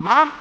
Mom?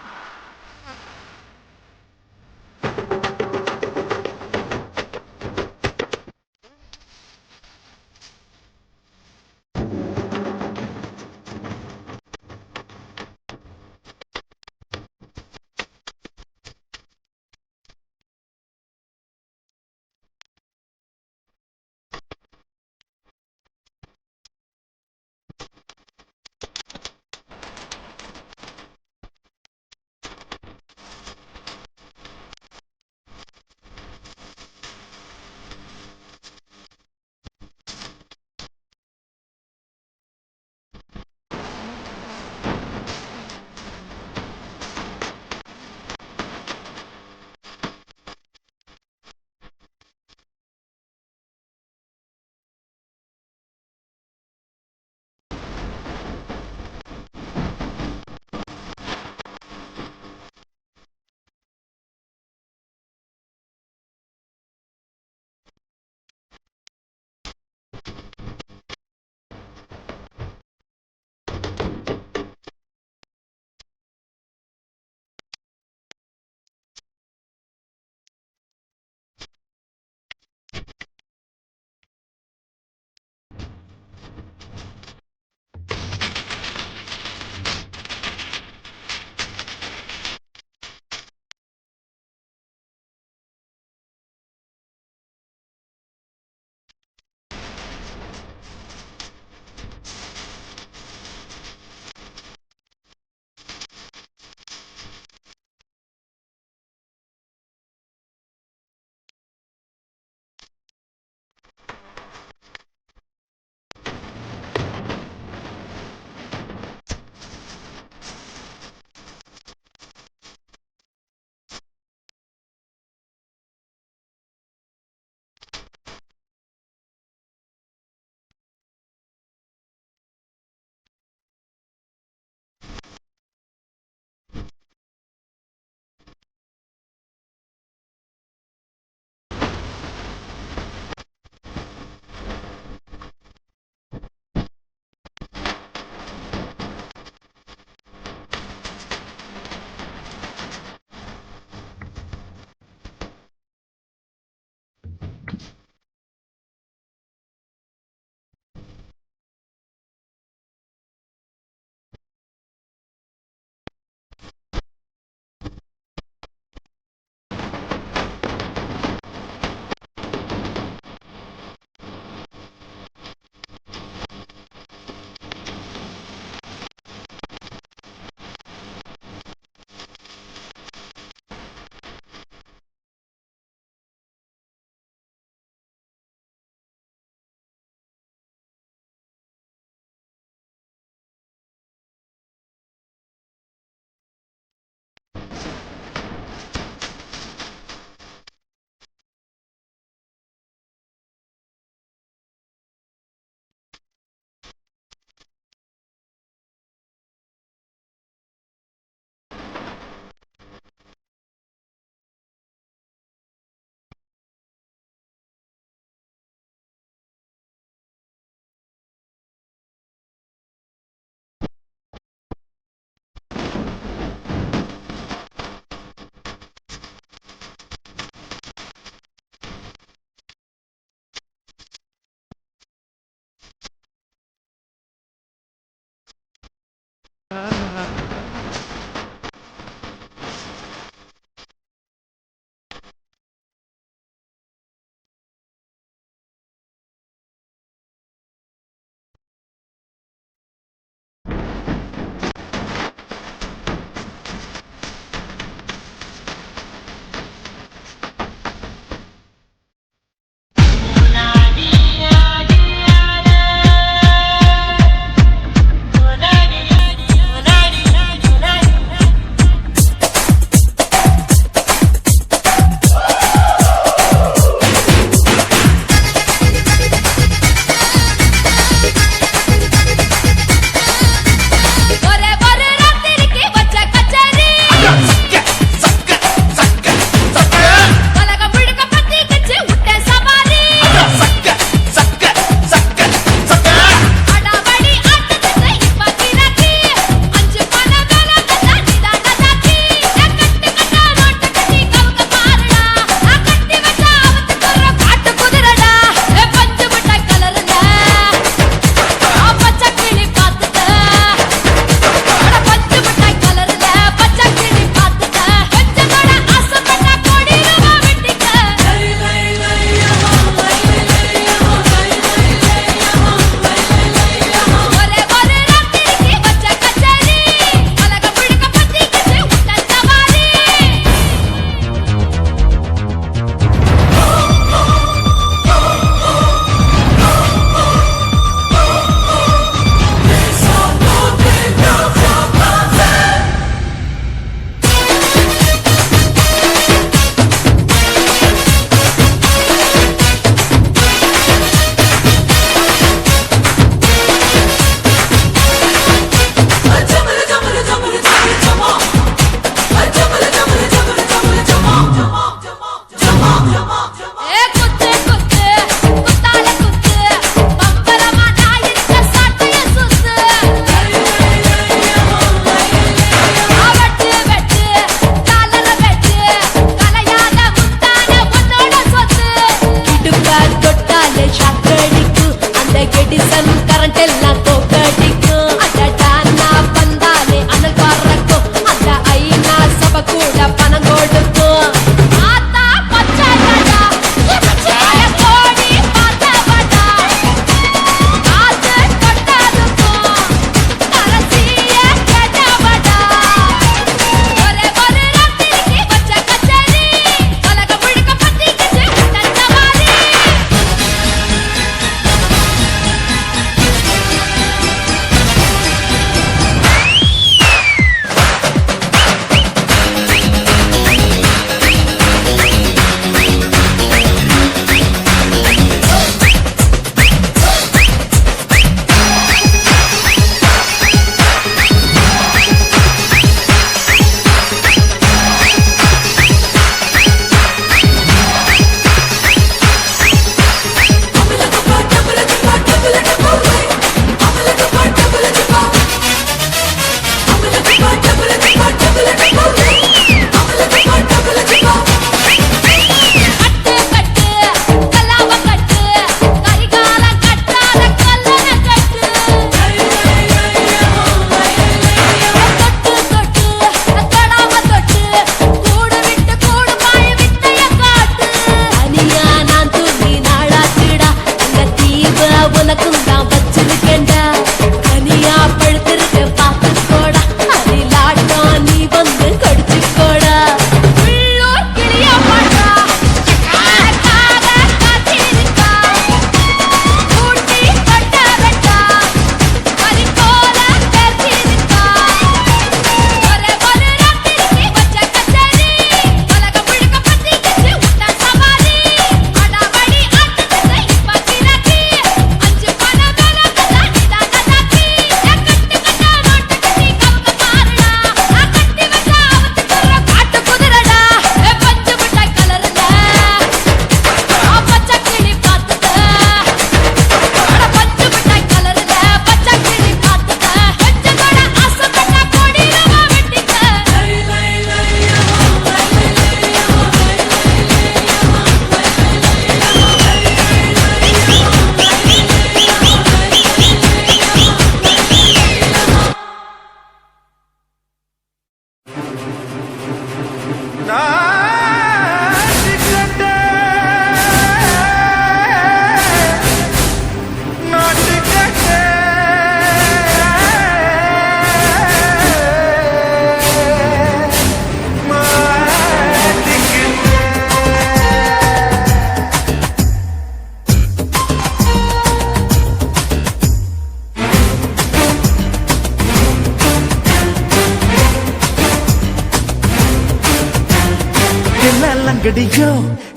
லங்கடியோ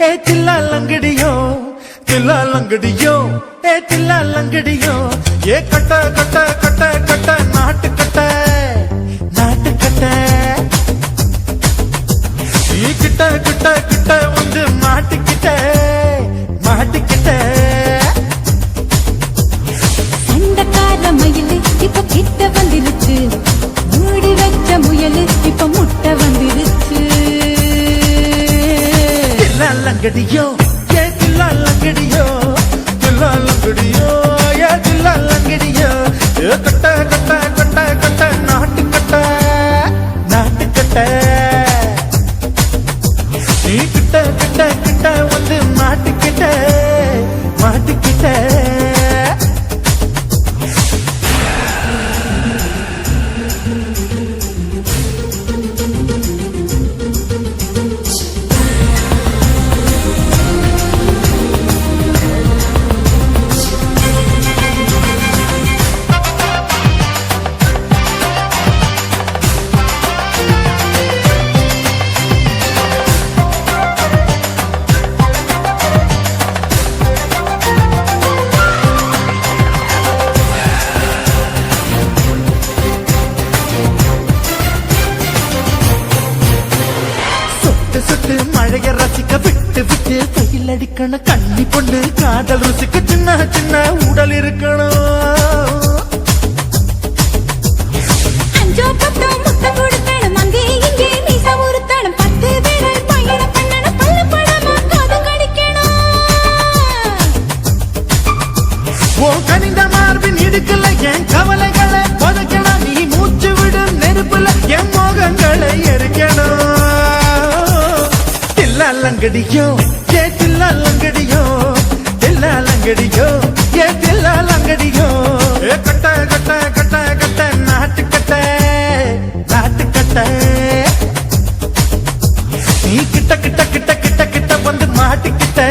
ஏ தில்லா லங்கடியோ தில்லா லங்கடியோ ஏ தில்லா லங்கடியோ ஏ கட்ட கட்ட கட்ட கட்ட நாட்டு கட்ட நாட்டு கட்ட ஈ கிட்ட கிட்ட கிட்ட வந்து மாட்டிக்கிட்ட மாட்டிக்கிட்ட சண்டக்கார மயிலு இப்ப கிட்ட வந்துருச்சு மூடி வச்ச முயலு இப்ப முட்டை வந்துருச்சு தில்லா லங்கடியோ ஏ தில்லா லங்கடியோ தில்லா லங்கடியோ ஏ தில்லா லங்கடியோ ஏ கட்ட கட்ட கட்ட கட்ட நாட்டு கட்ட நாட்டு கட்ட நீ கிட்ட கிட்ட கிட்ட வந்து மாட்டிக்கிட்ட மாட்டிக்கிட்ட சுட்டு மழைய ரசிக்க விட்டு விட்டு கையில் அடிக்கணும் கண்ணி பொண்ணு காதல் ருசிக்க சின்ன சின்ன உடல் இருக்கணும் அஞ்சோ பத்தோ முட்டை கொடுக்கணும் அங்கே இங்கே மீச உருத்தணும் 10 விரல் பயணம் பண்ணணும் பல்லு படமா காது கடிக்கணும் ஓ கனிந்த மார்பின் இடுக்கல என் கவலைகளை புதைக்கணும் நீ மூச்சு விடும் நெருப்புல என் மோகங்களை எரிக்கணும் தில்லா லங்கடியோ ஏ தில்லா லங்கடியோ தில்லா லங்கடியோ ஏ தில்லா லங்கடியோ ஏ கட்ட கட்ட கட்ட கட்ட நாட்டு கட்ட நாட்டு கட்ட நீ கிட்ட கிட்ட கிட்ட கிட்ட கிட்ட வந்து மாட்டிக்கிட்ட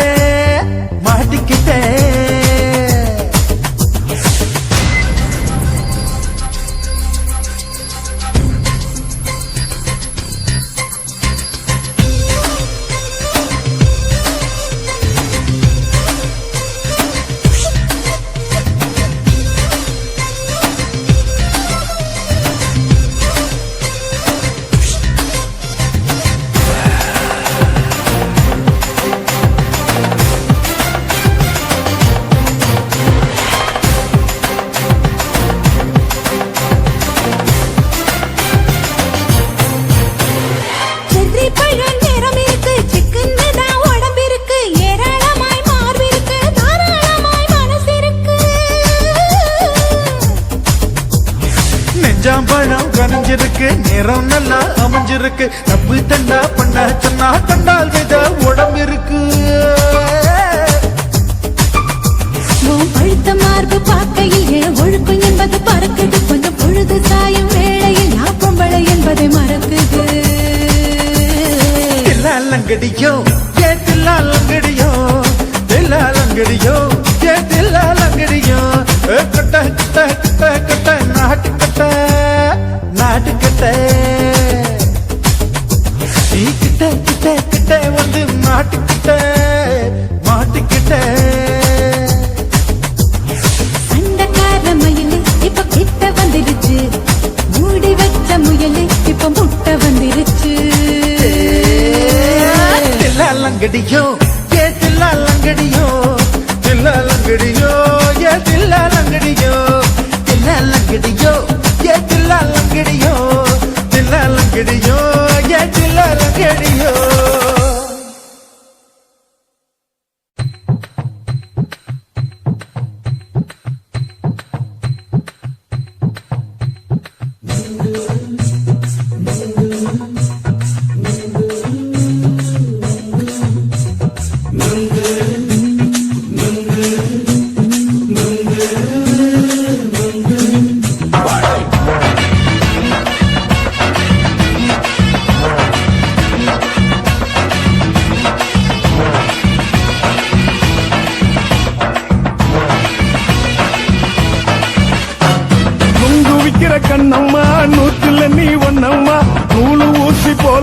மாட்டிக்கிட்ட செர்ரி பழம் நேரம் இருக்கு சிக்கன்னு தான் உடம்பு இருக்கு ஏராளமாய் மார்பு இருக்கு தாராளமாய் மனசு இருக்கு நெஞ்சாம்பழம் கனிஞ்சிருக்கு நிறம் நல்லா அமைஞ்சிருக்கு தப்பு தண்டா பண்ண சொன்னா கண்டால் வித உடம்பு இருக்கு உன் பழுத்த மார்பு பார்க்கையில் என் ஒழுக்கம் என்பது பறக்குது கொஞ்சம் பொழுது சாயும் வேளையில் நான் பொம்பளை என்பதை மறக்குது தில்லா லங்கடியோ ஏ தில்லா லங்கடியோ தில்லா லங்கடியோ ஏ தில்லா லங்கடியோ ஏ கட்ட கட்ட கட்ட கட்ட நாட்டு கட்ட நாட்டு கட்ட நீ கிட்ட கிட்ட கிட்ட வந்து மாட்டிக்கிட்ட மாட்டிக்கிட்ட சண்டக்கார மயிலு இப்ப கிட்ட வந்துருச்சு மூடி வச்ச முயலு இப்ப முட்டை வந்துருச்சு தில்லா லங்கடியோ ஏ தில்லா லங்கடியோ தில்லா லங்கடியோ ஏ தில்லா லங்கடியோ தில்லா லங்கடியோ ஏ தில்லா லங்கடியோ தில்லா லங்கடியோ ஏ தில்லா லங்கடியோ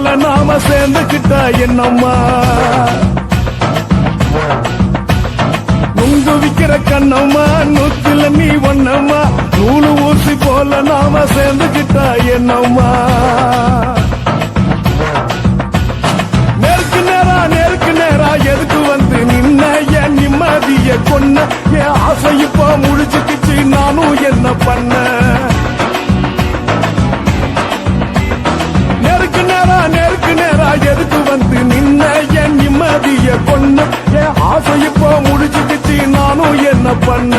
போல நாம சேர்ந்துக்கிட்டா என்னம்மா நுங்கு விக்கிற கண்ணம்மா நூத்துல நீ ஒண்ணம்மா நூலு ஊசி போல நாம சேர்ந்துக்கிட்டா என்னம்மா நேருக்கு நேரா எதுக்கு வந்து நின்ன என் நிம்மதிய கொன்ன என் ஆசை இப்ப முடிச்சுக்கிச்சு நானும் என்ன பண்ண நேருக்கு நேரா எதுக்கு வந்து நின்ன என் நிம்மதிய கொன்ன என் ஆசை இப்ப முடிச்சுக்கிச்சு நானும் என்ன பண்ண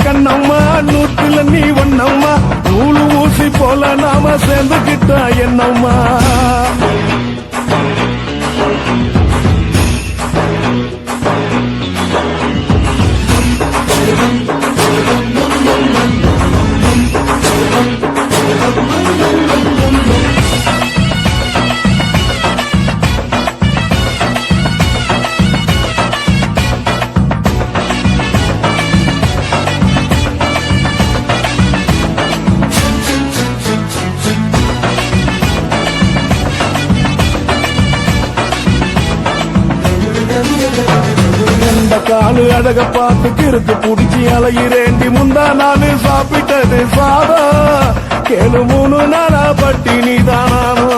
கண்ணம்மா நூத்துல நீ ஒண்ணம்மா நூலு ஊசி போல நாம சேர்ந்துக்கிட்டா என்னம்மா காலு அழக பார்த்து கிறுக்கு புடிச்சி அலையிறேண்டி முந்தா நானு சாப்பிட்டது சாதா கேளு 3 நாளா பட்டினி தானானோ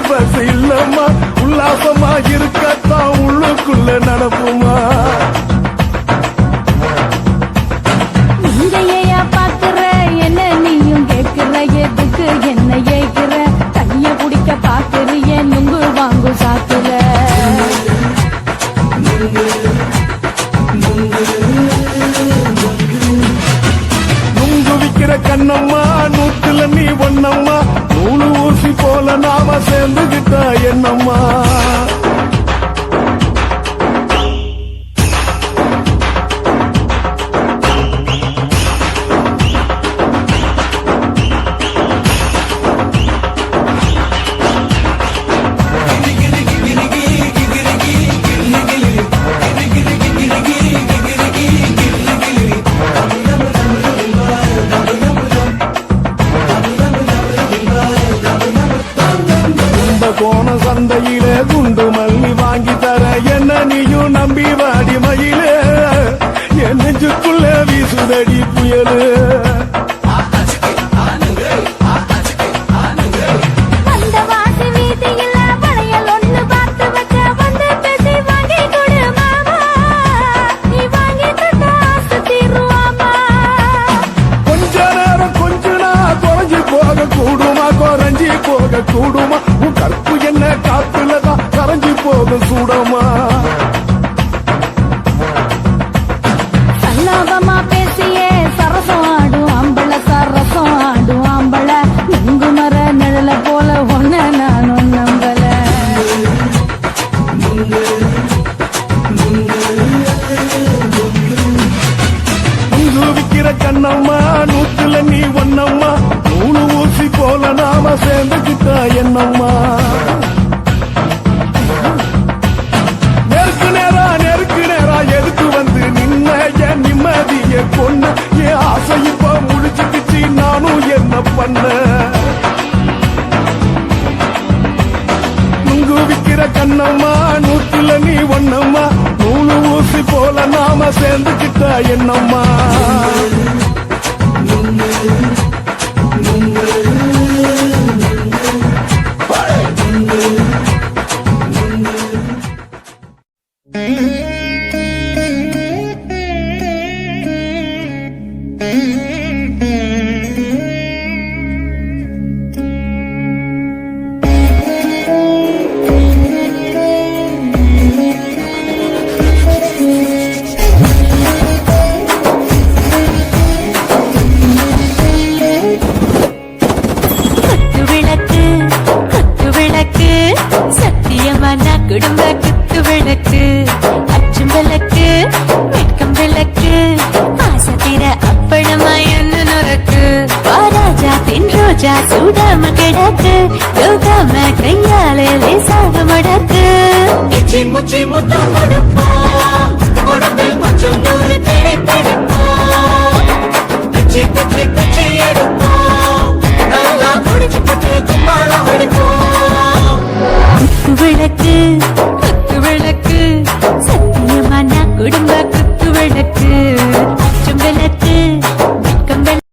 பஸ் இல்லம்மா உல்லாசமா இருக்கத்தான் உள்ளுக்குள்ள நடப்புமா நீங்க பாக்குற என்ன நீயும் கேட்கிற எதுக்கு என்ன ஏய்க்கிற கைய குடிக்க பாக்குறிய நுங்கு வாங்கு சாக்குற நுங்கு விக்கிற கண்ணம்மா நூத்துல நீ ஒண்ணம்மா நூலு ஊசி போல நாம சேர்ந்துகிட்டா என்னம்மா கோண சந்தையிலே குண்டு மல்லி வாங்கி தர என்ன நீயும் நம்பி வாடி மயிலே என் நெஞ்சுக்குள்ள வீசுதடி புயலு குறைஞ்சி போக கூடுமா உன் கற்பு என்ன காத்துலதான் கரைஞ்சி போக சூடமா சல்லாபமா பேசியே சரசம் ஆடும் ஆம்பள சரசம் ஆடும் ஆம்பள நுங்கு மர நிழல போல ஒன்ன நானும் நம்பல நுங்கு விக்கிற கண்ணம்மா நூத்துல நீ ஒண்ணம்மா நூலு ஊசி போல நாம சேர்ந்துக்கிட்டா என்னம்மா நேருக்கு நேரா எதுக்கு வந்து நின்ன என் நிம்மதிய கொன்ன என் ஆசை இப்ப முடிச்சுக்கிச்சு நானும் என்ன பண்ண நுங்கு விக்கிற கண்ணம்மா நூத்துல நீ ஒண்ணம்மா நூலு ஊசி போல நாம சேர்ந்துக்கிட்டா என்னம்மா குடும்ப குத்து விளக்கு அச்சும் விளக்கு வெட்கம் விளக்கு ஆசத்திர அப்பளமா என்ன நொறுக்கு ராஜா பின் ரோஜா சூடாம கிடக்கு யோகாம கையாலே லேசாக மடக்கு இச்சி முச்சி முத்தம் கொடுப்போம் உடம்பில் கொஞ்சம் நூறு தேவைப்படுப்போம் பிச்சி பிச்சி பிச்சி எடுப்போம் நல்லா குடிச்சு பட்டு கும்மாளம் எடுப்போம் குத்து விளக்கு சத்தியமான குடும்ப குத்து விளக்கு அச்சும் விளக்கு வெட்கம் விளக்கு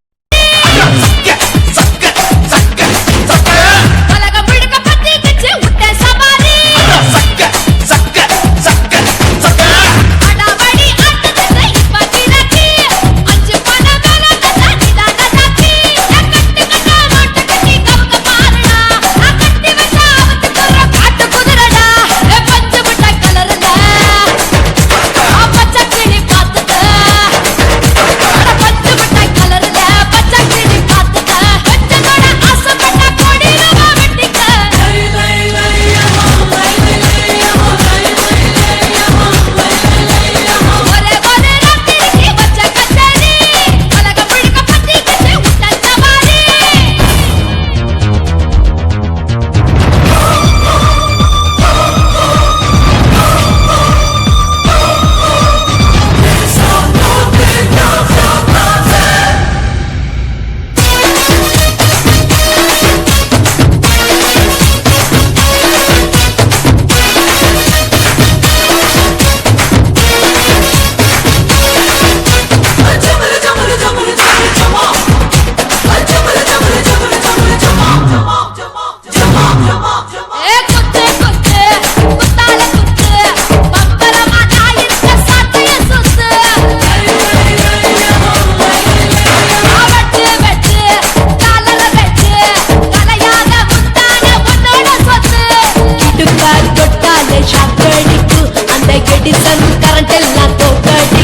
கரண்ட் எல்லாம் தோக்கடி